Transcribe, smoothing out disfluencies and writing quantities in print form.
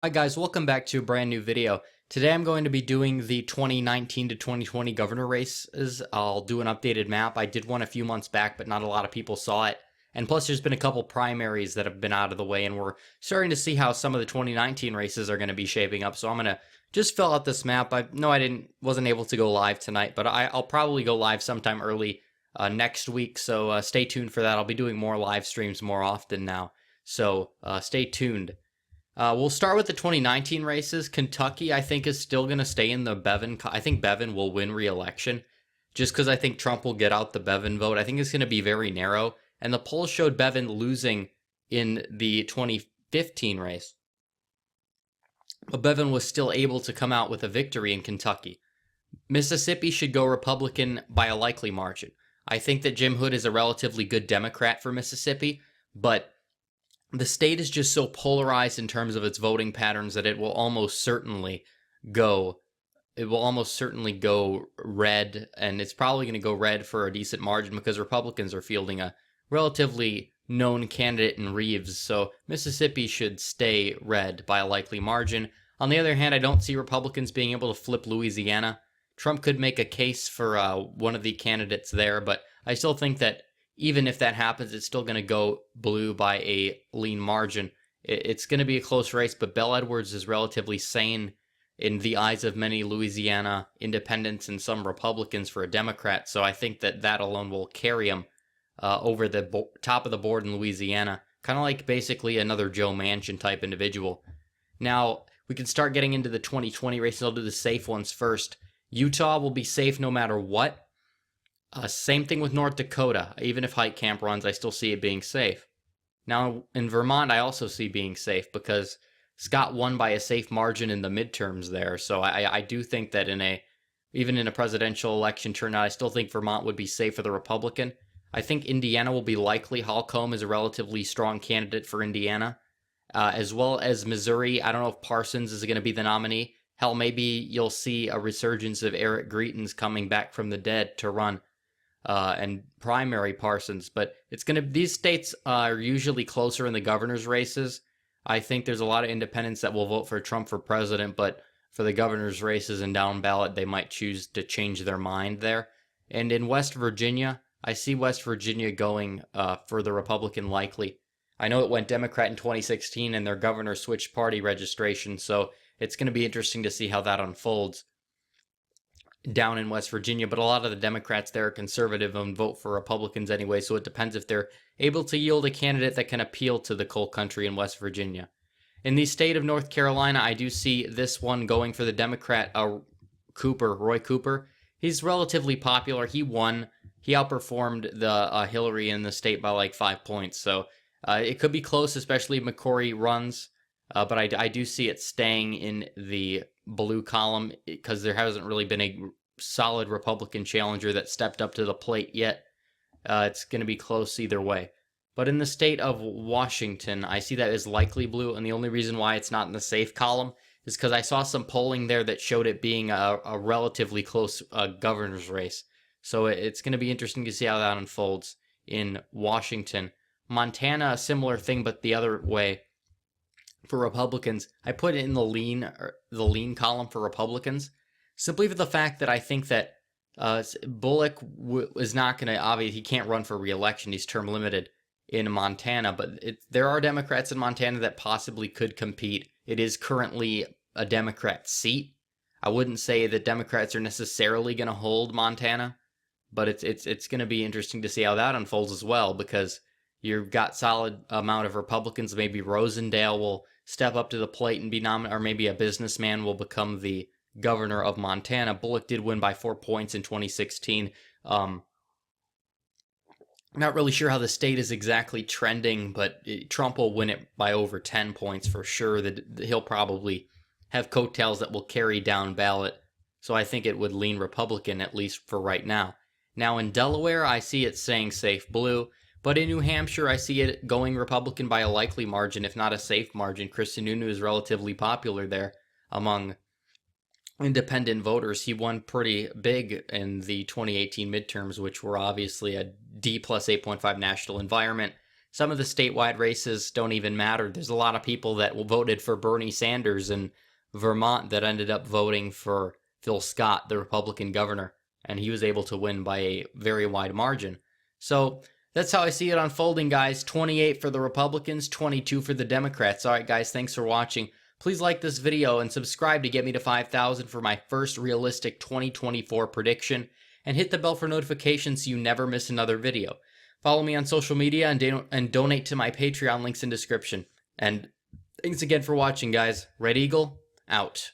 Hi guys, welcome back to a brand new video. Today I'm going to be doing the 2019 to 2020 governor races. I'll do an updated map. I did one a few months back, but not a lot of people saw it. And plus there's been a couple primaries that have been out of the way, and we're starting to see how some of the 2019 races are going to be shaping up. So I'm going to just fill out this map. I know wasn't able to go live tonight, but I'll probably go live sometime early next week. So stay tuned for that. I'll be doing more live streams more often now. So stay tuned. We'll start with the 2019 races. Kentucky, I think, is still going to stay in the Bevin. I think Bevin will win re-election just because I think Trump will get out the Bevin vote. I think it's going to be very narrow. And the polls showed Bevin losing in the 2015 race. But Bevin was still able to come out with a victory in Kentucky. Mississippi should go Republican by a likely margin. I think that Jim Hood is a relatively good Democrat for Mississippi, but the state is just so polarized in terms of its voting patterns that it will almost certainly go red, and it's probably going to go red for a decent margin because Republicans are fielding a relatively known candidate in Reeves. So Mississippi should stay red by a likely margin. On the other hand, I don't see Republicans being able to flip Louisiana. Trump could make a case for one of the candidates there, but I still think that even if that happens, it's still going to go blue by a lean margin. It's going to be a close race, but Bell Edwards is relatively sane in the eyes of many Louisiana independents and some Republicans for a Democrat. So I think that alone will carry him over the top of the board in Louisiana, kind of like basically another Joe Manchin type individual. Now, we can start getting into the 2020 races. I'll do the safe ones first. Utah will be safe no matter what. Same thing with North Dakota. Even if Heitkamp runs, I still see it being safe. Now, in Vermont, I also see being safe because Scott won by a safe margin in the midterms there. So I do think that even in a presidential election turnout, I still think Vermont would be safe for the Republican. I think Indiana will be likely. Holcomb is a relatively strong candidate for Indiana, as well as Missouri. I don't know if Parsons is going to be the nominee. Hell, maybe you'll see a resurgence of Eric Greitens coming back from the dead to run. And primary Parsons, but these states are usually closer in the governor's races. I think there's a lot of independents that will vote for Trump for president, but for the governor's races and down ballot, they might choose to change their mind there. And in West Virginia, I see West Virginia going for the Republican likely. I know it went Democrat in 2016 and their governor switched party registration, so it's going to be interesting to see how that unfolds down in West Virginia, but a lot of the Democrats there are conservative and vote for Republicans anyway, so it depends if they're able to yield a candidate that can appeal to the coal country in West Virginia. In the state of North Carolina, I do see this one going for the Democrat, Roy Cooper. He's relatively popular. He won. He outperformed the Hillary in the state by like 5 points, so it could be close, especially if McCrory runs, but I do see it staying in the blue column because there hasn't really been a solid Republican challenger that stepped up to the plate yet. It's going to be close either way. But in the state of Washington, I see that as likely blue, and the only reason why it's not in the safe column is because I saw some polling there that showed it being a relatively close governor's race. So it's going to be interesting to see how that unfolds in Washington. Montana, a similar thing, but the other way. For Republicans, I put it in the lean column for Republicans, simply for the fact that I think that Bullock is not going to, obviously, he can't run for re-election. He's term limited in Montana, but there are Democrats in Montana that possibly could compete. It is currently a Democrat seat. I wouldn't say that Democrats are necessarily going to hold Montana, but it's going to be interesting to see how that unfolds as well, because you've got solid amount of Republicans. Maybe Rosendale will step up to the plate and be nominated, or maybe a businessman will become the governor of Montana. Bullock did win by 4 points in 2016. Not really sure how the state is exactly trending, but Trump will win it by over 10 points for sure. That he'll probably have coattails that will carry down ballot. So I think it would lean Republican, at least for right now. Now in Delaware, I see it saying safe blue. But in New Hampshire, I see it going Republican by a likely margin, if not a safe margin. Chris Sununu is relatively popular there among independent voters. He won pretty big in the 2018 midterms, which were obviously a D plus 8.5 national environment. some of the statewide races don't even matter. There's a lot of people that voted for Bernie Sanders in Vermont that ended up voting for Phil Scott, the Republican governor, and he was able to win by a very wide margin. So that's how I see it unfolding, guys. 28 for the Republicans, 22 for the Democrats. All right, guys, thanks for watching. Please like this video and subscribe to get me to 5,000 for my first realistic 2024 prediction, and hit the bell for notifications so you never miss another video. Follow me on social media and donate to my Patreon, links in description. And thanks again for watching, guys. Red Eagle, out.